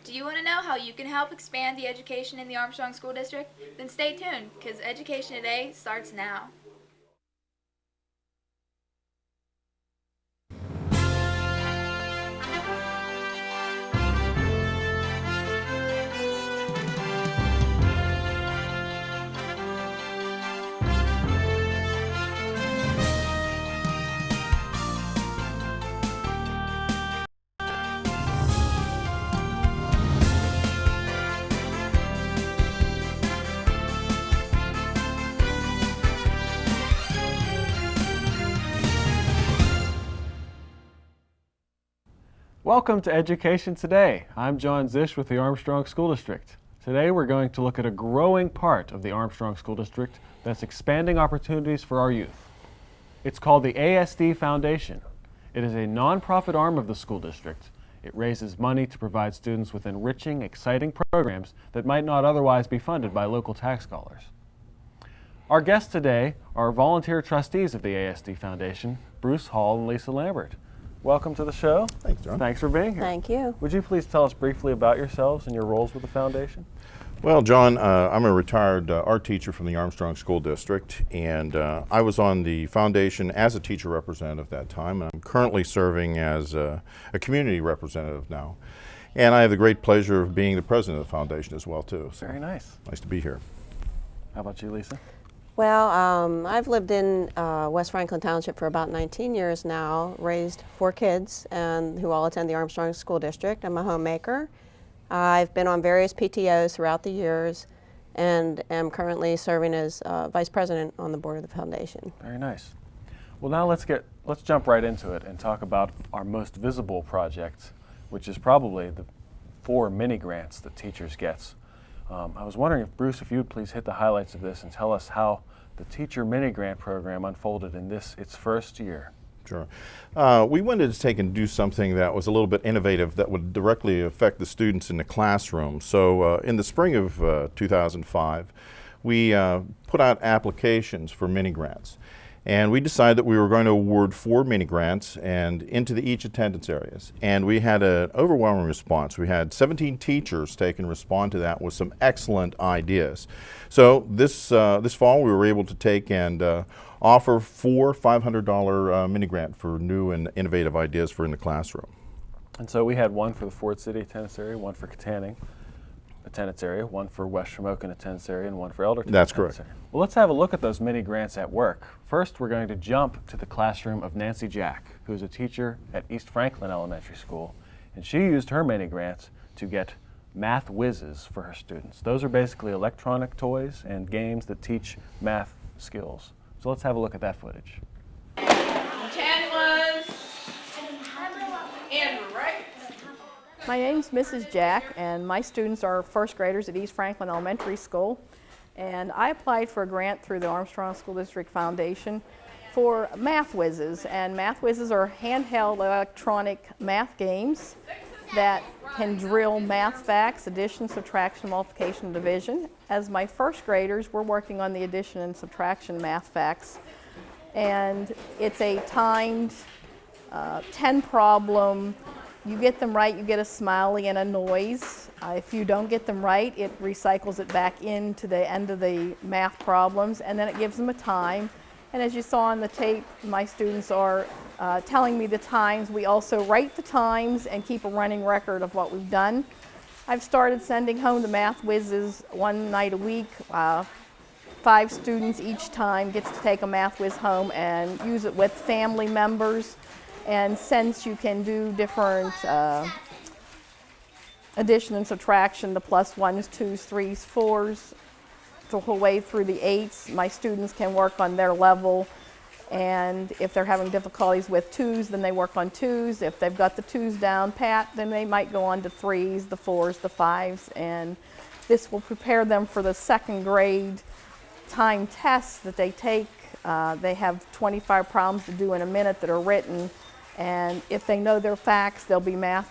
Do you want to know how you can help expand the education in the Armstrong School District? Then stay tuned, because Education Today starts now. Welcome to Education Today. I'm John Zish with the Armstrong School District. Today we're going to look at a growing part of the Armstrong School District that's expanding opportunities for our youth. It's called the AHS-TV Foundation. It is a nonprofit arm of the school district. It raises money to provide students with enriching, exciting programs that might not otherwise be funded by local tax dollars. Our guests today are volunteer trustees of the AHS-TV Foundation, Bruce Hall and Lisa Lambert. Welcome to the show. Thanks, John. Thanks for being here. Thank you. Would you please tell us briefly about yourselves and your roles with the foundation? Well, John, I'm a retired art teacher from the Armstrong School District, and I was on the foundation as a teacher representative at that time, and I'm currently serving as a community representative now. And I have the great pleasure of being the president of the foundation as well, too. So Very nice. nice to be here. How about you, Lisa? Well, I've lived in West Franklin Township for about 19 years now, raised 4 kids and who all attend the Armstrong School District. I'm a homemaker. I've been on various PTOs throughout the years and am currently serving as vice president on the board of the foundation. Very nice. Well, now let's jump right into it and talk about our most visible project, which is probably the 4 mini grants that teachers get. I was wondering if, Bruce, if you would please hit the highlights of this and tell us how the Teacher Mini Grant program unfolded in its first year. Sure. We wanted to take and do something that was a little bit innovative that would directly affect the students in the classroom. So in the spring of 2005, we put out applications for mini grants. And we decided that we were going to award 4 mini grants and into each attendance areas. And we had an overwhelming response. We had 17 teachers take and respond to that with some excellent ideas. So this fall we were able to take and offer 4 $500 mini grant for new and innovative ideas for in the classroom. And so we had one for the Ford City attendance area, one for Katanning attendance area, one for West Shamokin attendance area, and one for Elderton. That's correct. Area. Well, let's have a look at those mini grants at work. First, we're going to jump to the classroom of Nancy Jack, who's a teacher at East Franklin Elementary School, and she used her mini grants to get math whizzes for her students. Those are basically electronic toys and games that teach math skills. So let's have a look at that footage. 10 was Andrew, right? My name's Mrs. Jack, and my students are first graders at East Franklin Elementary School. And I applied for a grant through the Armstrong School District Foundation for Math Whizzes. And Math Whizzes are handheld electronic math games that can drill math facts, addition, subtraction, multiplication, division. As my first graders, we're working on the addition and subtraction math facts. And it's a timed 10 problem. You get them right, you get a smiley and a noise. If you don't get them right, it recycles it back into the end of the math problems, and then it gives them a time. And as you saw on the tape, my students are telling me the times. We also write the times and keep a running record of what we've done. I've started sending home the math whizzes one night a week. 5 students each time gets to take a math whiz home and use it with family members. And since you can do different addition and subtraction, the plus 1s, 2s, 3s, 4s, the whole way through the 8s, my students can work on their level. And if they're having difficulties with 2s, then they work on 2s. If they've got the 2s down pat, then they might go on to 3s, the 4s, the 5s. And this will prepare them for the second grade time tests that they take. They have 25 problems to do in a minute that are written. And if they know their facts, they'll be math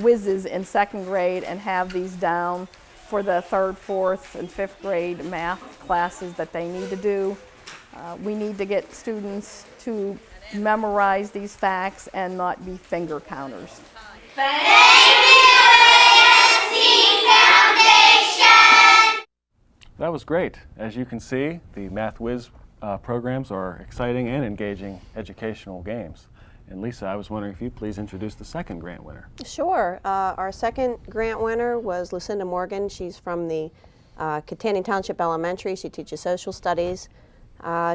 whizzes in second grade and have these down for the 3rd, 4th, and 5th grade math classes that they need to do. We need to get students to memorize these facts and not be finger counters. Thank you, That was great. As you can see, the Math Whiz programs are exciting and engaging educational games. And Lisa, I was wondering if you'd please introduce the second grant winner. Sure. Our second grant winner was Lucinda Morgan. She's from the Kittanning Township Elementary. She teaches social studies.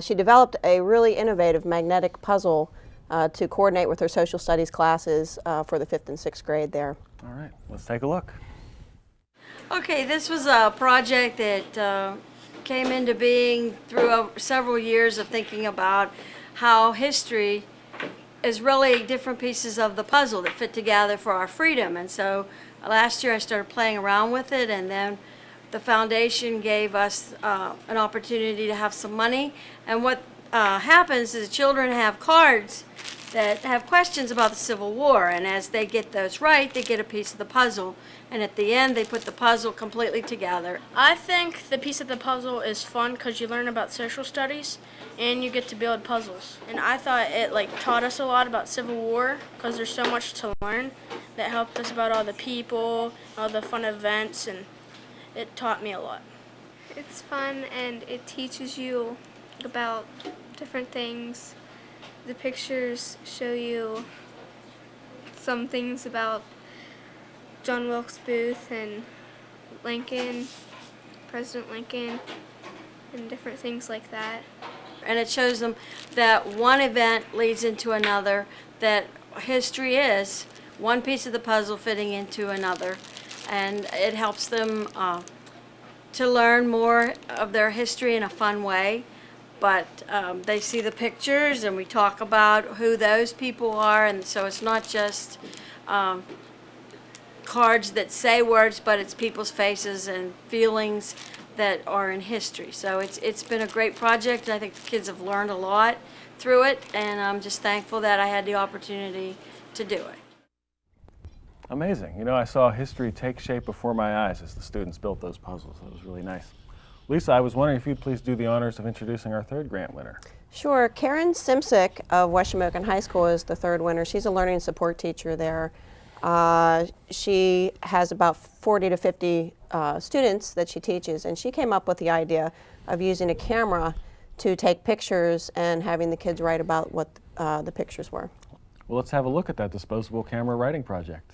She developed a really innovative magnetic puzzle to coordinate with her social studies classes for the 5th and 6th grade there. All right, let's take a look. Okay, this was a project that came into being through several years of thinking about how history is really different pieces of the puzzle that fit together for our freedom. And so last year I started playing around with it, and then the foundation gave us an opportunity to have some money. And what happens is children have cards that have questions about the Civil War, and as they get those right, they get a piece of the puzzle. And at the end, they put the puzzle completely together. I think the piece of the puzzle is fun because you learn about social studies and you get to build puzzles. And I thought it taught us a lot about Civil War because there's so much to learn that helped us about all the people, all the fun events, and it taught me a lot. It's fun and it teaches you about different things. The pictures show you some things about John Wilkes Booth and Lincoln, President Lincoln, and different things like that. And it shows them that one event leads into another, that history is one piece of the puzzle fitting into another. And it helps them to learn more of their history in a fun way. But they see the pictures and we talk about who those people are, and so it's not just cards that say words, but it's people's faces and feelings that are in history. So it's been a great project, and I think the kids have learned a lot through it, and I'm just thankful that I had the opportunity to do it. Amazing. You know, I saw history take shape before my eyes as the students built those puzzles. That was really nice. Lisa, I was wondering if you'd please do the honors of introducing our third grant winner. Sure. Karen Simsick of West Shamokin High School is the third winner. She's a learning support teacher there. She has about 40 to 50 students that she teaches, and she came up with the idea of using a camera to take pictures and having the kids write about what the pictures were. Well, let's have a look at that disposable camera writing project.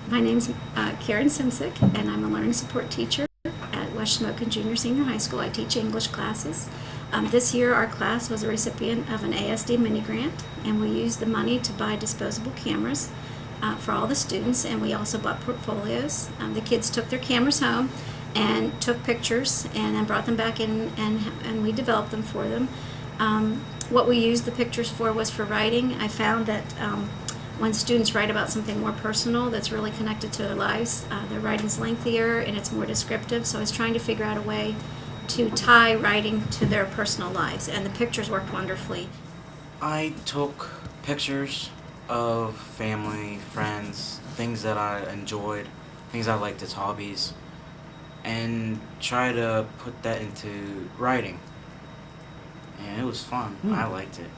My name's Karen Simsick, and I'm a learning support teacher at West Shamokin Junior Senior High School. I teach English classes. This year our class was a recipient of an ASD mini grant, and we used the money to buy disposable cameras for all the students, and we also bought portfolios. The kids took their cameras home and took pictures and then brought them back in, and we developed them for them. What we used the pictures for was for writing. I found that when students write about something more personal that's really connected to their lives, their writing's lengthier and it's more descriptive. So I was trying to figure out a way to tie writing to their personal lives, and the pictures worked wonderfully. I took pictures of family, friends, things that I enjoyed, things I liked as hobbies, and try to put that into writing. And it was fun. I liked it.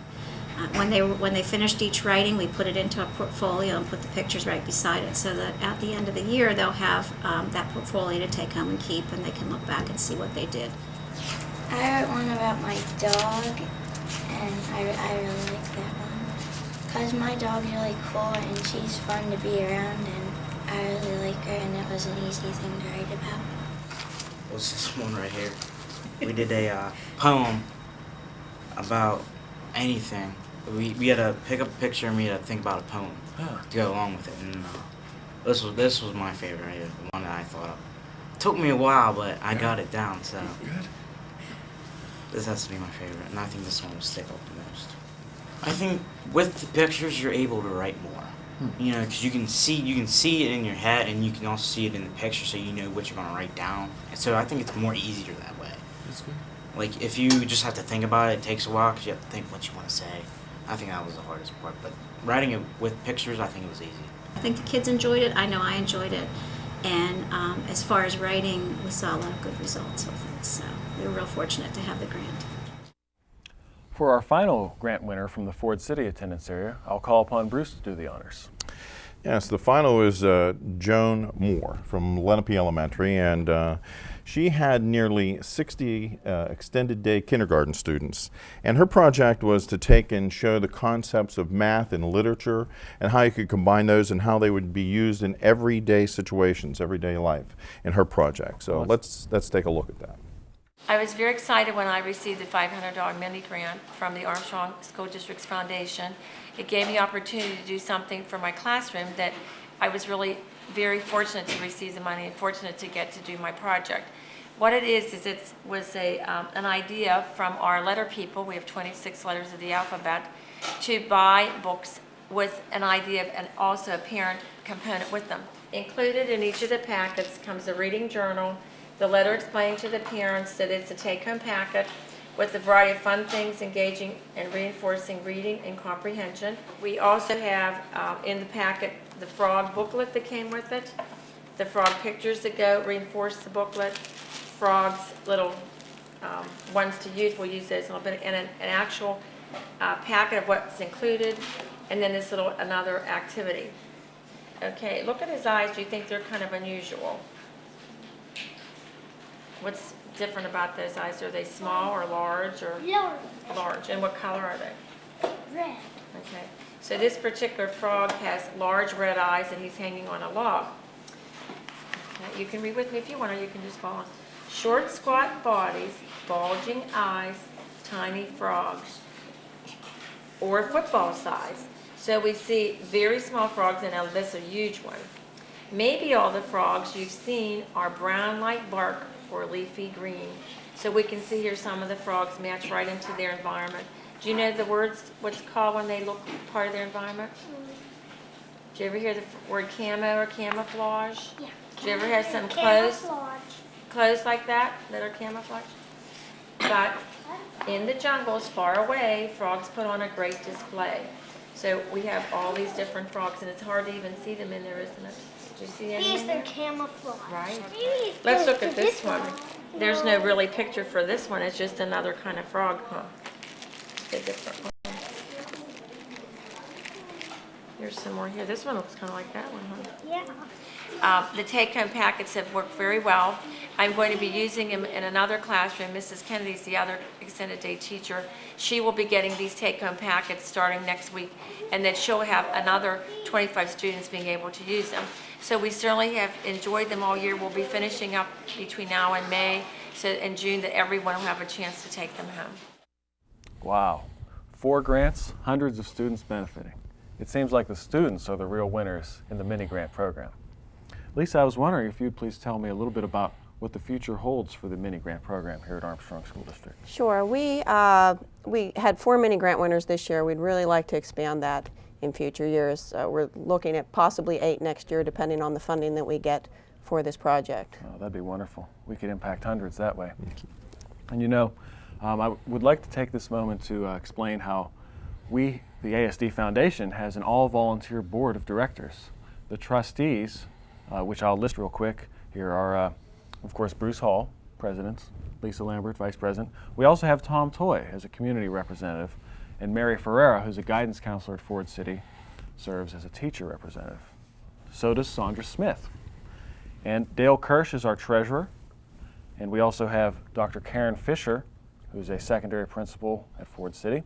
When they finished each writing, we put it into a portfolio and put the pictures right beside it, so that at the end of the year they'll have that portfolio to take home and keep, and they can look back and see what they did. I wrote one about my dog, and I really like that one because my dog's really cool and she's fun to be around, and I really like her, and it was an easy thing to write about. What's this one right here? We did a poem about anything. We had to pick up a picture and we had to think about a poem to go along with it. And this was my favorite, the one that I thought of. It took me a while, but I got it down. So this has to be my favorite, and I think this one will stick out the most. I think with the pictures you're able to write more. You know, because you can see it in your head, and you can also see it in the picture, so you know what you're gonna write down. And so I think it's more easier that way. That's good. Like, if you just have to think about it, it takes a while because you have to think what you want to say. I think that was the hardest part. But writing it with pictures, I think it was easy. I think the kids enjoyed it. I know I enjoyed it. And as far as writing, we saw a lot of good results with it. So we were real fortunate to have the grant. For our final grant winner from the Ford City attendance area, I'll call upon Bruce to do the honors. Yes, the final is Joan Moore from Lenape Elementary, and she had nearly 60 extended day kindergarten students. And her project was to take and show the concepts of math and literature and how you could combine those and how they would be used in everyday situations, everyday life in her project. So let's take a look at that. I was very excited when I received the $500 mini grant from the Armstrong School District's foundation. It gave me opportunity to do something for my classroom that I was really very fortunate to receive the money and fortunate to get to do my project. What it is it was an idea from our letter people, we have 26 letters of the alphabet, to buy books with an idea and also a parent component with them. Included in each of the packets comes a reading journal, the letter explaining to the parents that it's a take-home packet with a variety of fun things engaging and reinforcing reading and comprehension. We also have in the packet the frog booklet that came with it, the frog pictures that go reinforce the booklet, frogs, little ones to use, we'll use those in a little bit, and an actual packet of what's included, and then this little another activity. Okay, look at his eyes. Do you think they're kind of unusual? What's different about those eyes? Are they small or large or? Large. Large. And what color are they? Red. Okay. So this particular frog has large red eyes and he's hanging on a log. Okay. You can read with me if you want, or you can just follow. Short, squat bodies, bulging eyes, tiny frogs, or football size. So we see very small frogs, and now this is a huge one. Maybe all the frogs you've seen are brown like bark or leafy green. So we can see here some of the frogs match right into their environment. Do you know the words, what's called when they look part of their environment? Do you ever hear the word camo or camouflage? Yeah. Do you ever have some clothes like that are camouflage? But in the jungles far away, frogs put on a great display. So we have all these different frogs, and it's hard to even see them in there, isn't it? Do you see any in there? Camouflage. Right. Let's look at this one. There's no really picture for this one. It's just another kind of frog, huh? It's a different one. Here's some more here. This one looks kind of like that one, huh? Yeah. The take-home packets have worked very well. I'm going to be using them in another classroom. Mrs. Kennedy's the other extended day teacher. She will be getting these take-home packets starting next week, and then she'll have another 25 students being able to use them. So we certainly have enjoyed them all year. We'll be finishing up between now and May, so in June that everyone will have a chance to take them home. Wow. 4 grants, hundreds of students benefiting. It seems like the students are the real winners in the mini grant program. Lisa, I was wondering if you'd please tell me a little bit about what the future holds for the mini grant program here at Armstrong School District. Sure. We had 4 mini grant winners this year. We'd really like to expand that in future years. We're looking at possibly 8 next year, depending on the funding that we get for this project. Oh, that'd be wonderful. We could impact hundreds that way. And you know, I would like to take this moment to explain how we, the ASD Foundation, has an all-volunteer board of directors. The trustees, which I'll list real quick here, are of course Bruce Hall, President, Lisa Lambert, Vice President. We also have Tom Toy as a community representative, and Mary Ferreira, who's a guidance counselor at Ford City, serves as a teacher representative. So does Sandra Smith. And Dale Kirsch is our treasurer, and we also have Dr. Karen Fisher, who's a secondary principal at Ford City,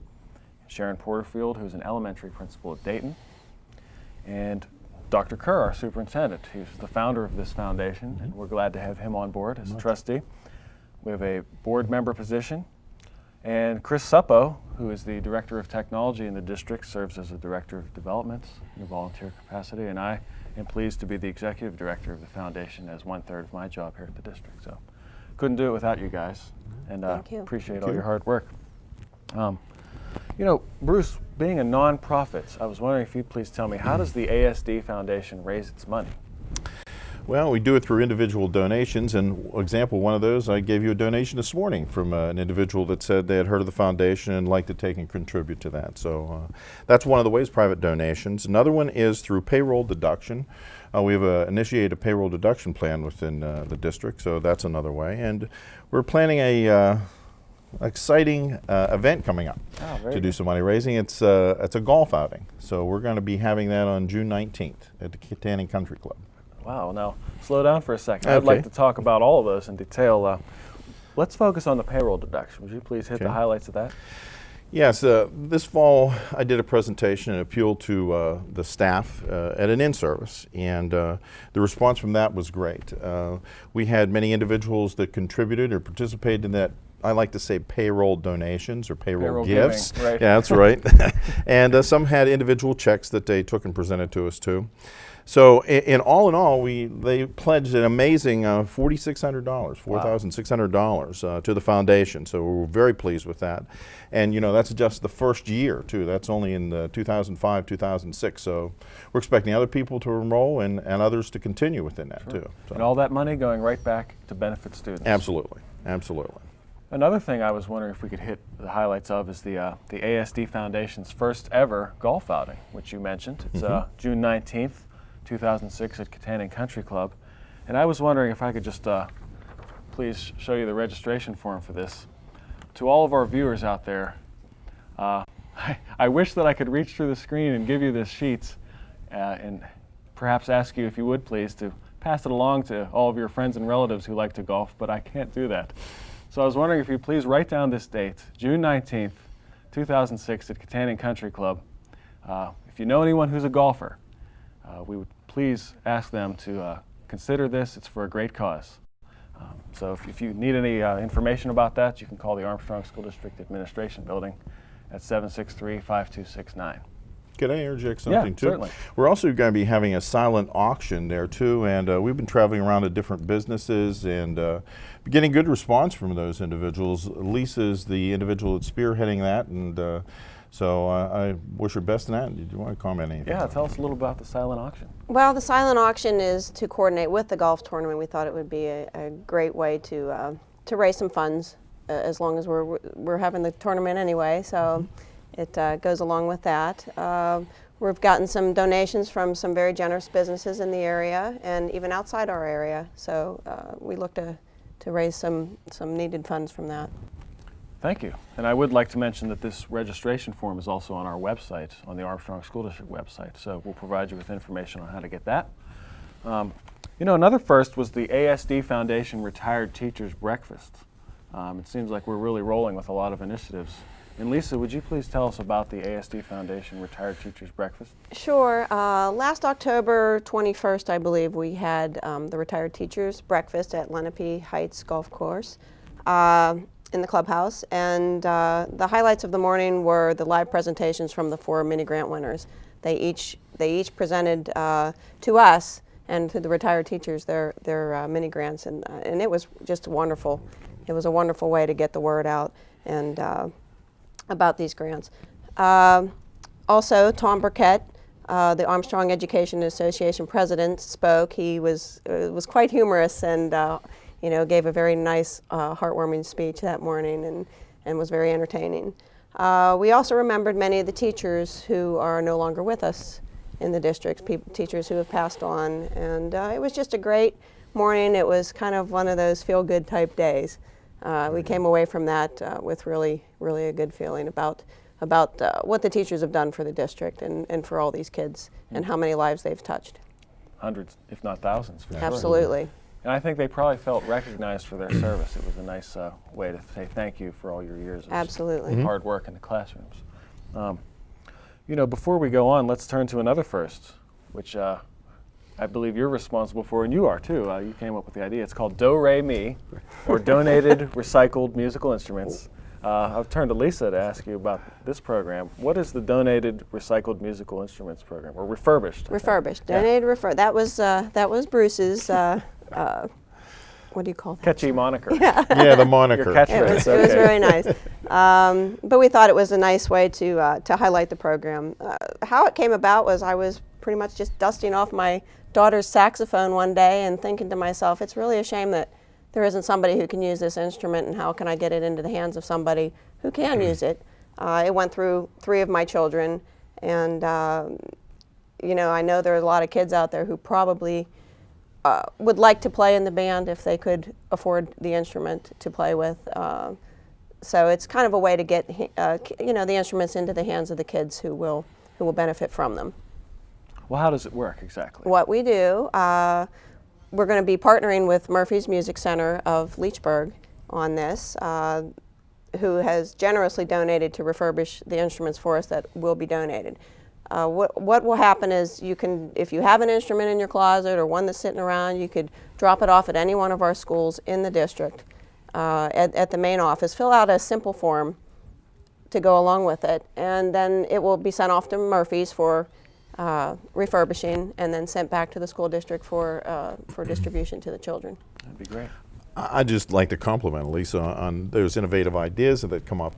Sharon Porterfield, who's an elementary principal at Dayton, and Dr. Kerr, our superintendent. He's the founder of this foundation, and we're glad to have him on board as a trustee. We have a board member position, and Chris Suppo, who is the director of technology in the district, serves as a director of development in a volunteer capacity, and I am pleased to be the executive director of the foundation as 1/3 of my job here at the district. So couldn't do it without you guys, and appreciate all your hard work. You know, Bruce, being a nonprofit, I was wondering if you'd please tell me, how does the ASD Foundation raise its money? Well, we do it through individual donations, and example, one of those, I gave you a donation this morning from an individual that said they had heard of the foundation and liked to take and contribute to that. So that's one of the ways, private donations. Another one is through payroll deduction. We have initiated a payroll deduction plan within the district, so that's another way. And we're planning a exciting event coming up to do some money raising. It's a golf outing, so we're going to be having that on June 19th at the Kittanning Country Club. Wow, now slow down for a second. Okay. I'd like to talk about all of those in detail. Let's focus on the payroll deduction. Would you please hit the highlights of that? Yes, this fall I did a presentation and appeal to the staff at an in-service, and the response from that was great. We had many individuals that contributed or participated in that. I like to say payroll donations or payroll gifts. Giving, right. Yeah, that's right. And some had individual checks that they took and presented to us too. So in all, they pledged an amazing $4,600, $4,600 to the foundation. So we're very pleased with that. And you know, that's just the first year too. That's only in 2005, 2006. So we're expecting other people to enroll and others to continue within that too. So. And all that money going right back to benefit students. Absolutely, absolutely. Another thing I was wondering if we could hit the highlights of is the ASD Foundation's first ever golf outing, which you mentioned. It's June 19th. 2006 at Kittanning Country Club, and I was wondering if I could just please show you the registration form for this. To all of our viewers out there, I wish that I could reach through the screen and give you this sheet and perhaps ask you if you would please to pass it along to all of your friends and relatives who like to golf, but I can't do that. So I was wondering if you please write down this date, June 19th, 2006 at Kittanning Country Club. If you know anyone who's a golfer, we would please ask them to consider this. It's for a great cause. So if you need any information about that, you can call the Armstrong School District Administration Building at 763-5269. Could I interject something too? Certainly. We're also going to be having a silent auction there too, and we've been traveling around to different businesses and getting good response from those individuals. Lisa's the individual that's spearheading that, and so I wish her best in that. Did you want to comment anything? Yeah, tell us a little about the silent auction. Well, the silent auction is to coordinate with the golf tournament. We thought it would be a great way to raise some funds, as long as we're having the tournament anyway. So it goes along with that. We've gotten some donations from some very generous businesses in the area and even outside our area. So we look to raise some needed funds from that. Thank you. And I would like to mention that this registration form is also on our website, on the Armstrong School District website. So we'll provide you with information on how to get that. You know, another first was the ASD Foundation Retired Teachers Breakfast. It seems like we're really rolling with a lot of initiatives. And Lisa, would you please tell us about the ASD Foundation Retired Teachers Breakfast? Sure. Last October 21st, I believe, we had the Retired Teachers Breakfast at Lenape Heights Golf Course. In the clubhouse, and the highlights of the morning were the live presentations from the 4 mini grant winners. They each presented to us and to the retired teachers their mini grants, and it was just wonderful. It was a wonderful way to get the word out and about these grants. Also, Tom Burkett, the Armstrong Education Association president, spoke. He was quite humorous and you know, gave a very nice, heartwarming speech that morning and was very entertaining. We also remembered many of the teachers who are no longer with us in the district, teachers who have passed on, and it was just a great morning. It was kind of one of those feel-good type days. We came away from that with really a good feeling about what the teachers have done for the district and for all these kids and how many lives they've touched. Hundreds, if not thousands. For Absolutely. Sure. And I think they probably felt recognized for their service. It was a nice way to say thank you for all your years of hard work in the classrooms. You know, before we go on, let's turn to another first, which I believe you're responsible for, and you are too. You came up with the idea. It's called Do-Re-Mi, or Donated Recycled Musical Instruments. I've turned to Lisa to ask you about this program. What is the Donated Recycled Musical Instruments program, or refurbished? Refurbished. Donated, that was Bruce's. What do you call that? Catchy moniker. Yeah, the moniker. Your catchphrase. It was very nice. But we thought it was a nice way to highlight the program. How it came about was I was pretty much just dusting off my daughter's saxophone one day and thinking to myself, it's really a shame that there isn't somebody who can use this instrument, and how can I get it into the hands of somebody who can use it? It went through 3 of my children, and you know, I know there are a lot of kids out there who probably would like to play in the band if they could afford the instrument to play with. So it's kind of a way to get the instruments into the hands of the kids who will benefit from them. Well, how does it work exactly? What we do, we're going to be partnering with Murphy's Music Center of Leechburg on this, who has generously donated to refurbish the instruments for us that will be donated. What will happen is you can, if you have an instrument in your closet or one that's sitting around, you could drop it off at any one of our schools in the district at the main office. Fill out a simple form to go along with it, and then it will be sent off to Murphy's for refurbishing and then sent back to the school district for distribution to the children. That'd be great. I'd just like to compliment Lisa on those innovative ideas that come up.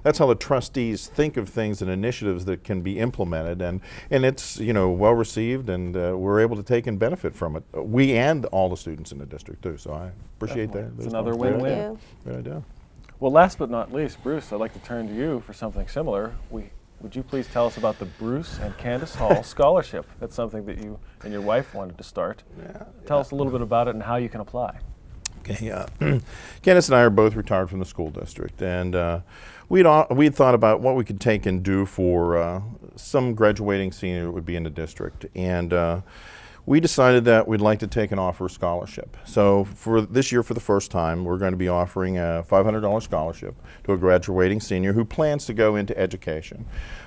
That's how the trustees think of things and initiatives that can be implemented, and it's well received, and we're able to take and benefit from it. We and all the students in the district too. So I appreciate that. It's another win-win. Great idea. Well, last but not least, Bruce, I'd like to turn to you for something similar. Would you please tell us about the Bruce and Candace Hall Scholarship? That's something that you and your wife wanted to start. Tell us a little bit about it and how you can apply. Okay, Candace and I are both retired from the school district, and we'd thought about what we could take and do for some graduating senior that would be in the district, and we decided that we'd like to take and offer a scholarship. So for this year, for the first time, we're going to be offering a $500 scholarship to a graduating senior who plans to go into education.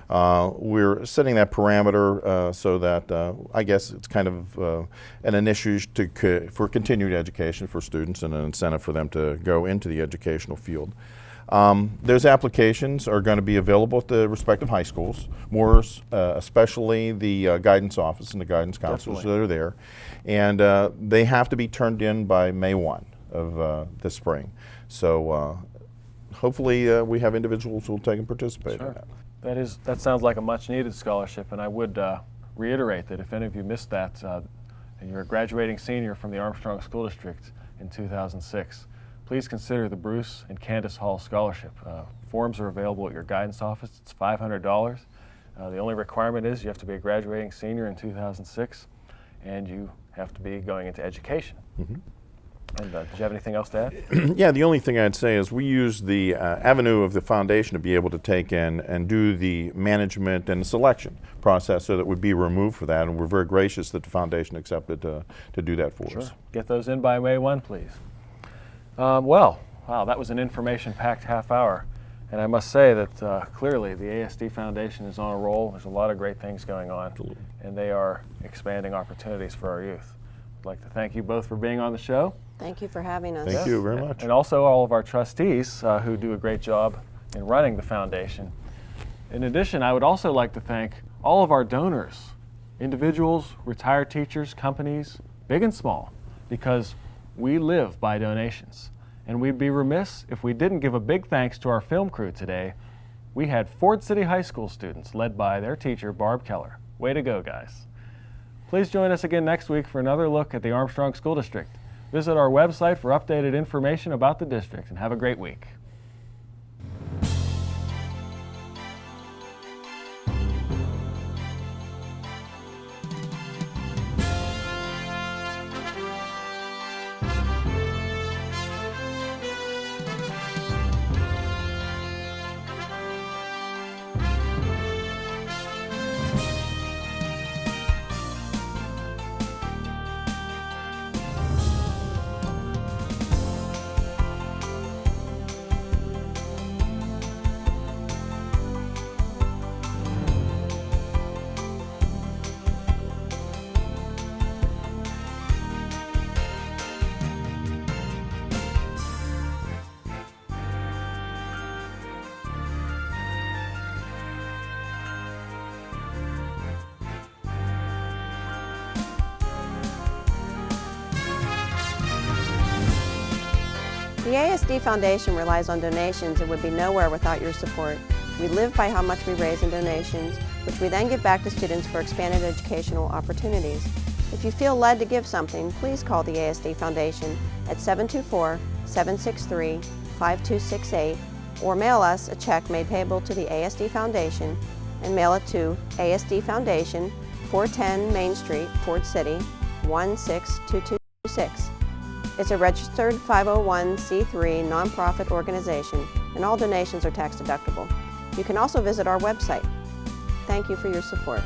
We're setting that parameter so that I guess it's kind of an initiative for continued education for students and an incentive for them to go into the educational field. Those applications are going to be available at the respective high schools, more especially the guidance office and the guidance counselors that are there. And they have to be turned in by May 1 of this spring. So hopefully we have individuals who will take and participate in that. That sounds like a much needed scholarship, and I would reiterate that if any of you missed that and you're a graduating senior from the Armstrong School District in 2006, please consider the Bruce and Candace Hall Scholarship. Forms are available at your guidance office. It's $500. The only requirement is you have to be a graduating senior in 2006, and you have to be going into education. Mm-hmm. And did you have anything else to add? Yeah, the only thing I'd say is we use the avenue of the foundation to be able to take in and do the management and selection process so that would be removed for that, and we're very gracious that the foundation accepted to do that for us. Get those in by May 1, please. Well, wow, that was an information-packed half hour, and I must say that clearly the ASD Foundation is on a roll. There's a lot of great things going on, and they are expanding opportunities for our youth. I'd like to thank you both for being on the show. Thank you for having us. Thank you very much. And also all of our trustees who do a great job in running the foundation. In addition, I would also like to thank all of our donors, individuals, retired teachers, companies, big and small, because we live by donations. And we'd be remiss if we didn't give a big thanks to our film crew today. We had Ford City High School students led by their teacher, Barb Keller. Way to go, guys. Please join us again next week for another look at the Armstrong School District. Visit our website for updated information about the district, and have a great week. The ASD Foundation relies on donations and would be nowhere without your support. We live by how much we raise in donations, which we then give back to students for expanded educational opportunities. If you feel led to give something, please call the ASD Foundation at 724-763-5268 or mail us a check made payable to the ASD Foundation and mail it to ASD Foundation, 410 Main Street, Ford City, 16226. It's a registered 501c3 nonprofit organization and all donations are tax deductible. You can also visit our website. Thank you for your support.